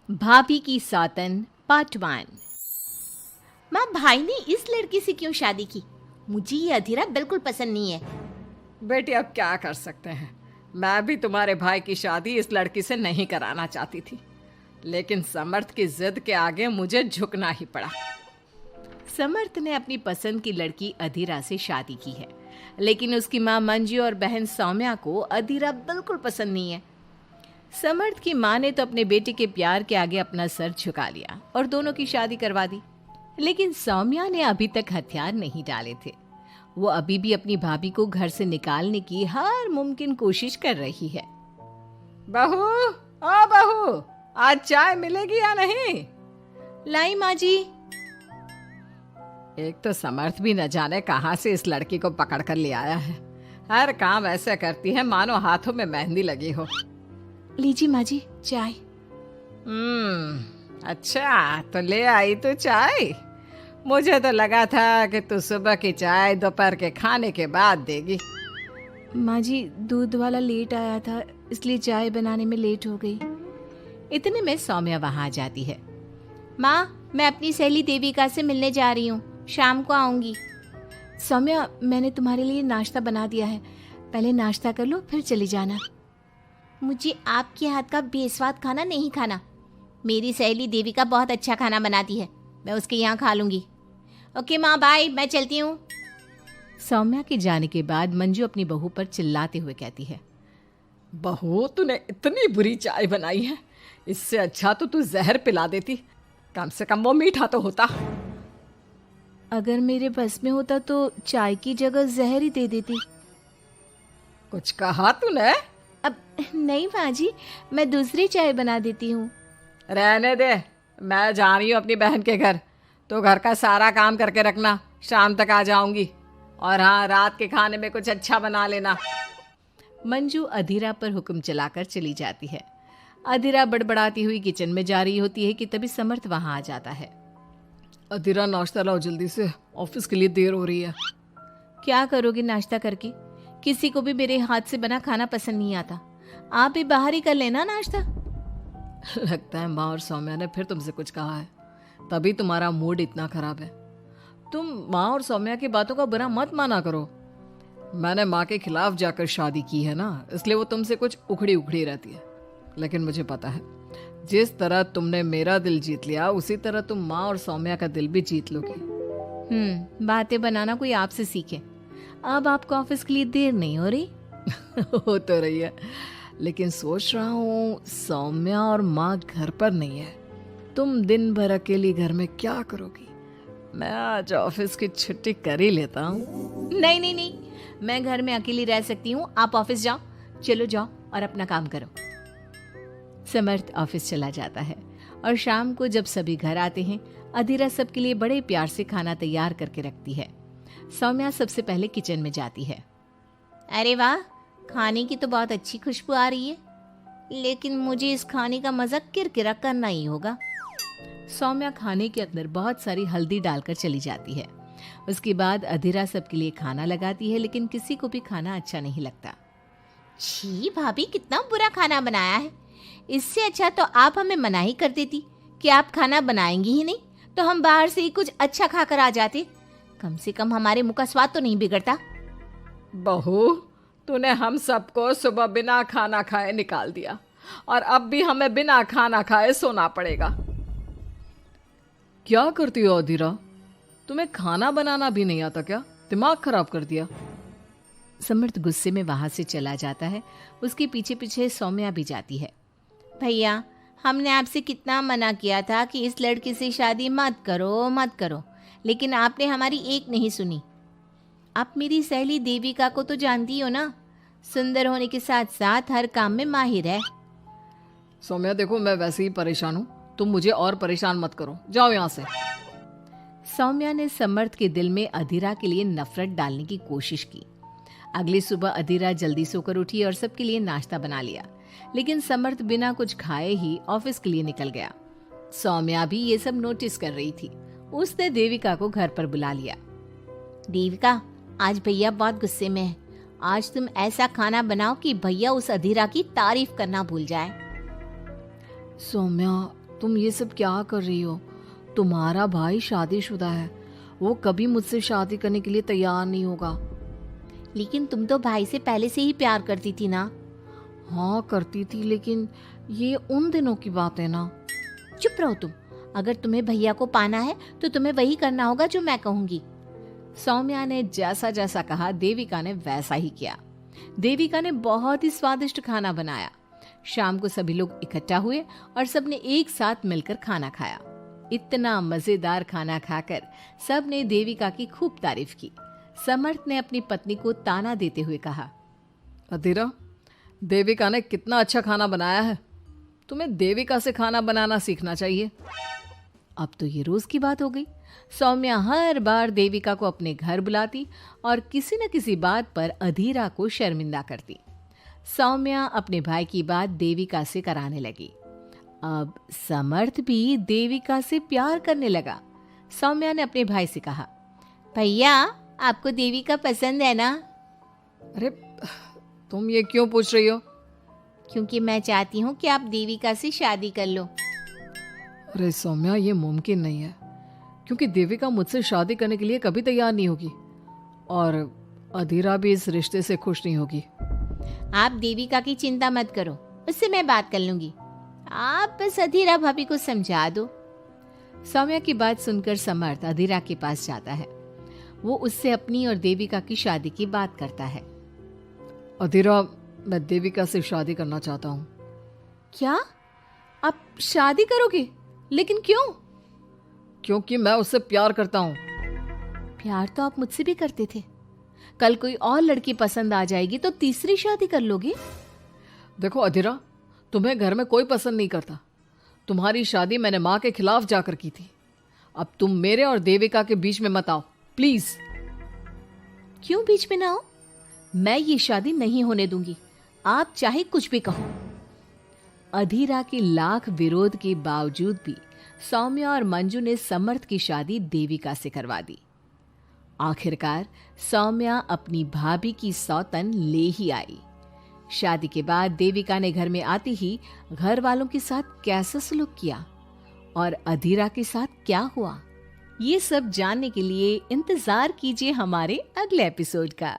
भाभी की सौतन पार्ट 1। माँ, भाई ने इस लड़की से क्यों शादी की? मुझे ये अधीरा बिल्कुल पसंद नहीं है। बेटी, अब क्या कर सकते हैं। मैं भी तुम्हारे भाई की शादी इस लड़की से नहीं कराना चाहती थी, लेकिन समर्थ की जिद के आगे मुझे झुकना ही पड़ा। समर्थ ने अपनी पसंद की लड़की अधीरा से शादी की है, लेकिन उसकी माँ मंजू और बहन सौम्या को अधीरा बिल्कुल पसंद नहीं है। समर्थ की माँ ने तो अपने बेटे के प्यार के आगे अपना सर झुका लिया और दोनों की शादी करवा दी। लेकिन सौम्या ने अभी तक हथियार नहीं डाले थे। वो अभी भी अपनी भाभी को घर से निकालने की हर मुमकिन कोशिश कर रही है। बहू, ओ बहू, आज चाय मिलेगी या नहीं? लाई माँ जी। एक तो समर्थ भी न जाने कहां से इस लड़की को पकड़ कर ले आया है। हर काम ऐसे करती है मानो हाथों में मेहंदी लगी हो। लीजिए माँ जी चाय। अच्छा, तो ले आई तू चाय। मुझे तो लगा था कि तू सुबह की चाय दोपहर के खाने के बाद देगी। माँ जी, दूध वाला लेट आया था, इसलिए चाय बनाने में लेट हो गई। इतने में सौम्या वहां आ जाती है। माँ, मैं अपनी सहेली देविका से मिलने जा रही हूँ, शाम को आऊंगी। सौम्या, मैंने तुम्हारे लिए नाश्ता बना दिया है, पहले नाश्ता कर लो फिर चली जाना। मुझे आपके हाथ का बेस्वाद खाना नहीं खाना। मेरी सहेली देविका बहुत अच्छा खाना बनाती है, मैं उसके यहाँ खा लूंगी। ओके माँ, बाय, मैं चलती हूँ। सौम्या के जाने के बाद मंजू अपनी बहू पर चिल्लाते हुए कहती है, बहू, तूने इतनी बुरी चाय बनाई है, इससे अच्छा तो तू जहर पिला देती, कम से कम वो मीठा तो होता। अगर मेरे बस में होता तो चाय की जगह जहर ही दे देती। कुछ कहा तूने? अब नहीं माँ जी, मैं दूसरी चाय बना देती हूँ। रहने दे, मैं जा रही हूँ अपनी बहन के घर। तो घर का सारा काम करके रखना, शाम तक आ जाऊंगी। और हाँ, रात के खाने में कुछ अच्छा बना लेना। मंजू अधीरा पर हुक्म चलाकर चली जाती है। अधीरा बड़बड़ाती हुई किचन में जा रही होती है कि तभी समर्थ वहां आ जाता है। अधीरा, नाश्ता लाओ जल्दी से, ऑफिस के लिए देर हो रही है। क्या करोगे नाश्ता करके? किसी को भी मेरे हाथ से बना खाना पसंद नहीं आता। आप भी बाहर ही कर लेना नाश्ता। लगता है माँ और सौम्या ने फिर तुमसे कुछ कहा है, तभी तुम्हारा मूड इतना खराब है। तुम माँ और सौम्या की बातों का बुरा मत माना करो। मैंने माँ के खिलाफ जाकर शादी की है ना, इसलिए वो तुमसे कुछ उखड़ी उखड़ी रहती है। लेकिन मुझे पता है, जिस तरह तुमने मेरा दिल जीत लिया, उसी तरह तुम माँ और सौम्या का दिल भी जीत लोगी। बातें बनाना कोई आपसे सीखे। अब आपको ऑफिस के लिए देर नहीं हो रही? हो तो रही है, लेकिन सोच रहा हूँ सौम्या और माँ घर पर नहीं है। तुम दिन भर अकेली घर में क्या करोगी? मैं आज ऑफिस की छुट्टी कर ही लेता हूँ। नहीं नहीं नहीं, मैं घर में अकेली रह सकती हूँ, आप ऑफिस जाओ। चलो जाओ और अपना काम करो। समर्थ ऑफिस चला जाता है और शाम को जब सभी घर आते हैं, अधीरा सबके लिए बड़े प्यार से खाना तैयार करके रखती है। सौम्या सबसे पहले किचन में जाती है। अरे वाह, खाने की तो बहुत अच्छी खुशबू आ रही है, लेकिन मुझे इस खाने का मजा किरकिरा करना ही होगा। सौम्या खाने के अंदर बहुत सारी हल्दी डालकर चली जाती है। उसके बाद अधीरा सबके लिए खाना लगाती है, लेकिन किसी को भी खाना अच्छा नहीं लगता। छी भाभी, कितना बुरा खाना बनाया है। इससे अच्छा तो आप हमें मना ही कर देती कि आप खाना बनाएंगी ही नहीं, तो हम बाहर से ही कुछ अच्छा खाकर आ जाते। कम से कम हमारे मुंह का स्वाद तो नहीं बिगड़ता। बहू, तूने हम सबको सुबह बिना खाना खाए निकाल दिया, और अब भी हमें बिना खाना खाए सोना पड़ेगा। क्या करती हो अधीरा? तुम्हें खाना बनाना भी नहीं आता क्या? दिमाग खराब कर दिया। समर्थ गुस्से में वहां से चला जाता है। उसके पीछे पीछे सौम्या भी जाती है। भैया, हमने आपसे कितना मना किया था कि इस लड़की से शादी मत करो मत करो, लेकिन आपने हमारी एक नहीं सुनी। आप मेरी सहेली देविका को तो जानती हो ना, सुंदर होने के साथ साथ हर काम में माहिर है। सौम्या देखो, मैं वैसे ही परेशान हूँ, तुम मुझे और परेशान मत करो, जाओ यहाँ से। सौम्या ने समर्थ के दिल में अधीरा के लिए नफरत डालने की कोशिश की। अगली सुबह अधीरा जल्दी सोकर उठी और सबके लिए नाश्ता बना लिया, लेकिन समर्थ बिना कुछ खाए ही ऑफिस के लिए निकल गया। सौम्या भी ये सब नोटिस कर रही थी। उसने देविका को घर पर बुला लिया। देविका, आज भैया बहुत गुस्से में है। आज तुम ऐसा खाना बनाओ कि भैया उस अधीरा की तारीफ करना भूल जाए। सौम्या, तुम ये सब क्या कर रही हो? तुम्हारा भाई शादीशुदा है, वो कभी मुझसे शादी करने के लिए तैयार नहीं होगा। लेकिन तुम तो भाई से पहले से ही प्यार करती थी ना। हाँ करती थी, लेकिन ये उन दिनों की बात है ना। चुप रहो तुम। अगर तुम्हें भैया को पाना है तो तुम्हें वही करना होगा जो मैं कहूंगी। सौम्या ने जैसा जैसा कहा देविका ने वैसा ही किया। देविका ने बहुत ही स्वादिष्ट खाना बनाया। शाम को सभी लोग इकट्ठा हुए और सबने एक साथ मिलकर खाना खाया। इतना मजेदार खाना खाकर सबने देविका की खूब तारीफ की। समर्थ ने अपनी पत्नी को ताना देते हुए कहा, अधीरा, देविका ने कितना अच्छा खाना बनाया है। तुम्हें देविका से खाना बनाना सीखना चाहिए। अब तो ये रोज की बात हो गई। सौम्या हर बार देविका को अपने घर बुलाती और किसी न किसी बात पर अधीरा को शर्मिंदा करती। सौम्या अपने भाई की बात देविका से कराने लगी। अब समर्थ भी देविका से प्यार करने लगा। सौम्या ने अपने भाई से कहा, भैया आपको देविका पसंद है ना? अरे तुम ये क्यों पूछ रही हो? क्योंकि मैं चाहती हूँ कि आप देविका से शादी कर लो। अरे सौम्या, ये मुमकिन नहीं है, क्योंकि देविका मुझसे शादी करने के लिए कभी तैयार नहीं होगी और अधीरा भी इस रिश्ते से खुश नहीं होगी। आप देविका की चिंता मत करो, उससे मैं बात कर लूंगी। आप बस अधीरा भाभी को समझा दो। सौम्या की बात सुनकर समर्थ अधीरा के पास जाता है। वो उससे अपनी और देविका की शादी की बात करता है। अधीरा, मैं देविका से शादी करना चाहता हूँ। क्या? आप शादी करोगे? लेकिन क्यों? क्योंकि मैं उससे प्यार करता हूँ। प्यार तो आप मुझसे भी करते थे। कल कोई और लड़की पसंद आ जाएगी तो तीसरी शादी कर लोगे? देखो अधीरा, तुम्हें घर में कोई पसंद नहीं करता। तुम्हारी शादी मैंने माँ के खिलाफ जाकर की थी। अब तुम मेरे और देविका के बीच में मत आओ, प्लीज। क्यों बीच में ना आओ? मैं ये शादी नहीं होने दूंगी, आप चाहे कुछ भी कहो। अधीरा के लाख विरोध के बावजूद भी सौम्या और मंजू ने समर्थ की शादी देविका से करवा दी। आखिरकार सौम्या अपनी भाभी की सौतन ले ही आई। शादी के बाद देविका ने घर में आते ही घर वालों के साथ कैसा सलूक किया और अधीरा के साथ क्या हुआ, ये सब जानने के लिए इंतजार कीजिए हमारे अगले एपिसोड का।